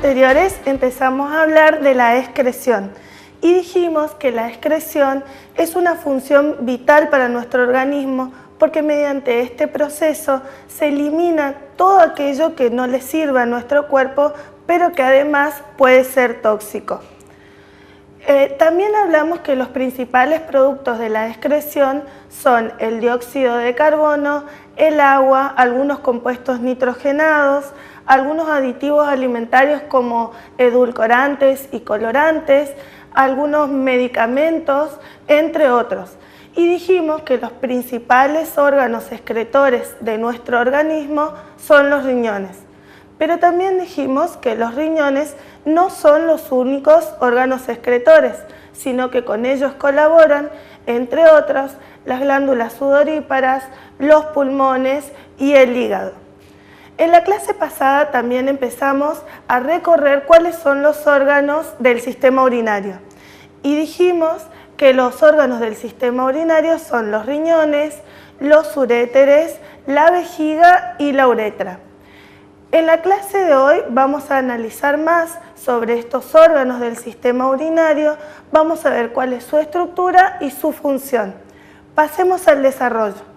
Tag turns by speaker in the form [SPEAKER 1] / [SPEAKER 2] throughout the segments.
[SPEAKER 1] anteriores empezamos a hablar de la excreción y dijimos que la excreción es una función vital para nuestro organismo porque mediante este proceso se elimina todo aquello que no le sirva a nuestro cuerpo, pero que además puede ser tóxico. También hablamos que los principales productos de la excreción son el dióxido de carbono, el agua, algunos compuestos nitrogenados, algunos aditivos alimentarios como edulcorantes y colorantes, algunos medicamentos, entre otros. Y dijimos que los principales órganos excretores de nuestro organismo son los riñones. Pero también dijimos que los riñones no son los únicos órganos excretores, sino que con ellos colaboran, entre otros, las glándulas sudoríparas, los pulmones y el hígado. En la clase pasada también empezamos a recorrer cuáles son los órganos del sistema urinario y dijimos que los órganos del sistema urinario son los riñones, los uréteres, la vejiga y la uretra. En la clase de hoy vamos a analizar más sobre estos órganos del sistema urinario, vamos a ver cuál es su estructura y su función. Pasemos al desarrollo.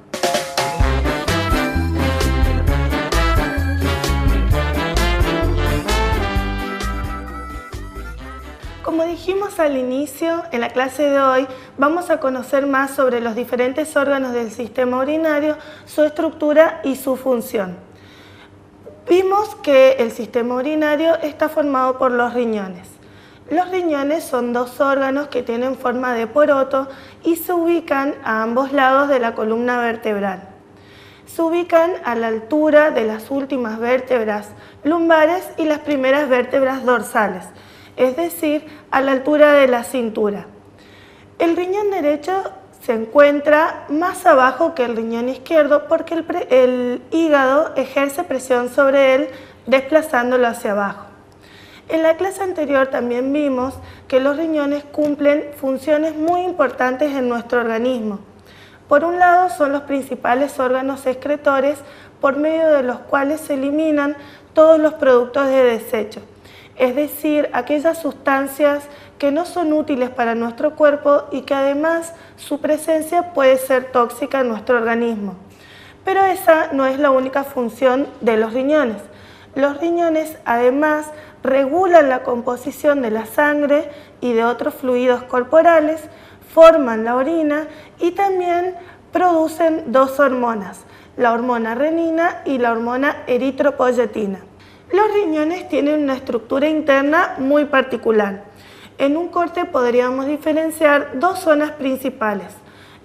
[SPEAKER 1] Como dijimos al inicio, en la clase de hoy vamos a conocer más sobre los diferentes órganos del sistema urinario, su estructura y su función. Vimos que el sistema urinario está formado por los riñones. Los riñones son dos órganos que tienen forma de poroto y se ubican a ambos lados de la columna vertebral. Se ubican a la altura de las últimas vértebras lumbares y las primeras vértebras dorsales, es decir, a la altura de la cintura. El riñón derecho se encuentra más abajo que el riñón izquierdo porque el hígado ejerce presión sobre él desplazándolo hacia abajo. En la clase anterior también vimos que los riñones cumplen funciones muy importantes en nuestro organismo. Por un lado son los principales órganos excretores por medio de los cuales se eliminan todos los productos de desecho, es decir, aquellas sustancias que no son útiles para nuestro cuerpo y que además su presencia puede ser tóxica en nuestro organismo. Pero esa no es la única función de los riñones. Los riñones además regulan la composición de la sangre y de otros fluidos corporales, forman la orina y también producen dos hormonas, la hormona renina y la hormona eritropoyetina. Los riñones tienen una estructura interna muy particular. En un corte podríamos diferenciar dos zonas principales,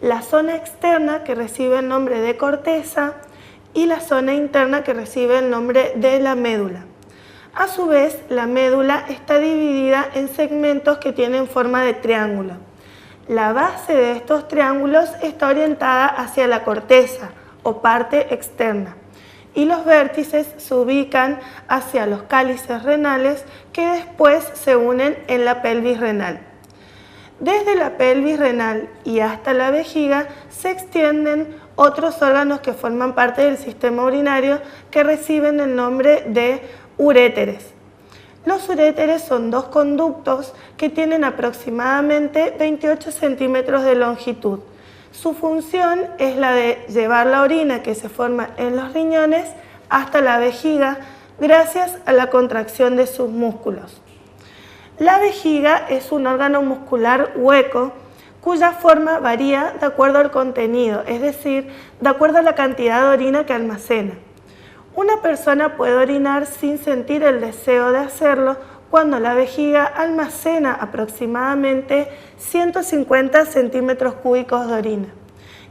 [SPEAKER 1] la zona externa que recibe el nombre de corteza y la zona interna que recibe el nombre de la médula. A su vez, la médula está dividida en segmentos que tienen forma de triángulo. La base de estos triángulos está orientada hacia la corteza o parte externa y los vértices se ubican hacia los cálices renales que después se unen en la pelvis renal. Desde la pelvis renal y hasta la vejiga se extienden otros órganos que forman parte del sistema urinario que reciben el nombre de uréteres. Los uréteres son dos conductos que tienen aproximadamente 28 centímetros de longitud. Su función es la de llevar la orina que se forma en los riñones hasta la vejiga gracias a la contracción de sus músculos. La vejiga es un órgano muscular hueco cuya forma varía de acuerdo al contenido, es decir, de acuerdo a la cantidad de orina que almacena. Una persona puede orinar sin sentir el deseo de hacerlo cuando la vejiga almacena aproximadamente 150 centímetros cúbicos de orina.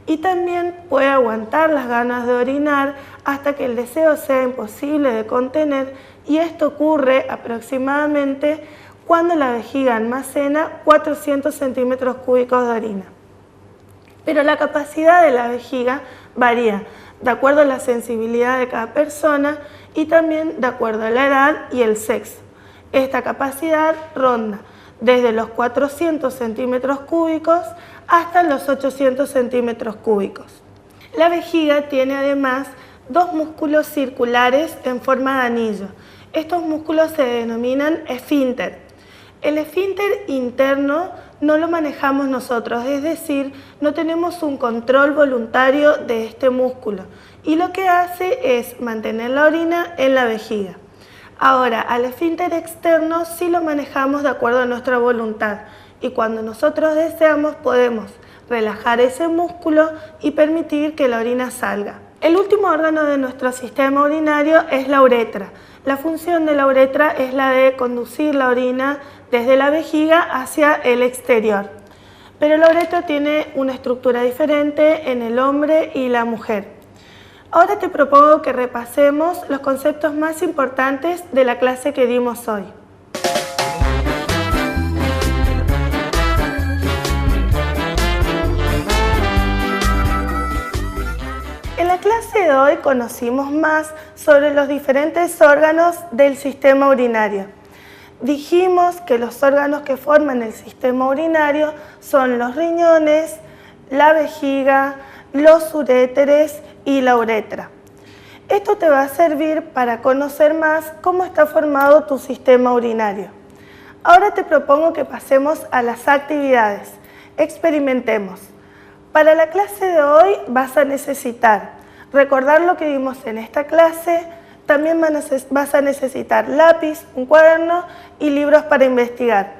[SPEAKER 1] Y también puede aguantar las ganas de orinar hasta que el deseo sea imposible de contener y esto ocurre aproximadamente cuando la vejiga almacena 400 centímetros cúbicos de orina. Pero la capacidad de la vejiga varía de acuerdo a la sensibilidad de cada persona y también de acuerdo a la edad y el sexo. Esta capacidad ronda desde los 400 centímetros cúbicos hasta los 800 centímetros cúbicos. La vejiga tiene además dos músculos circulares en forma de anillo. Estos músculos se denominan esfínter. El esfínter interno no lo manejamos nosotros, es decir, no tenemos un control voluntario de este músculo y lo que hace es mantener la orina en la vejiga. Ahora, al esfínter externo sí lo manejamos de acuerdo a nuestra voluntad y cuando nosotros deseamos podemos relajar ese músculo y permitir que la orina salga. El último órgano de nuestro sistema urinario es la uretra. La función de la uretra es la de conducir la orina desde la vejiga hacia el exterior. Pero la uretra tiene una estructura diferente en el hombre y la mujer. Ahora te propongo que repasemos los conceptos más importantes de la clase que dimos hoy. En la clase de hoy conocimos más sobre los diferentes órganos del sistema urinario. Dijimos que los órganos que forman el sistema urinario son los riñones, la vejiga, los uréteres y la uretra. Esto te va a servir para conocer más cómo está formado tu sistema urinario. Ahora te propongo que pasemos a las actividades. Experimentemos. Para la clase de hoy vas a necesitar recordar lo que vimos en esta clase, también vas a necesitar lápiz, un cuaderno y libros para investigar.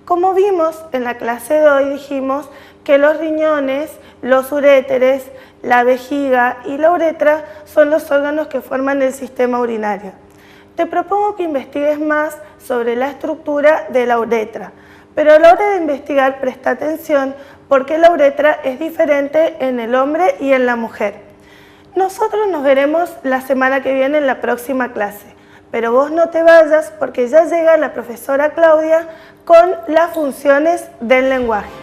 [SPEAKER 1] Como vimos en la clase de hoy, dijimos que los riñones, los uréteres, la vejiga y la uretra son los órganos que forman el sistema urinario. Te propongo que investigues más sobre la estructura de la uretra, pero a la hora de investigar presta atención porque la uretra es diferente en el hombre y en la mujer. Nosotros nos veremos la semana que viene en la próxima clase, pero vos no te vayas porque ya llega la profesora Claudia con las funciones del lenguaje.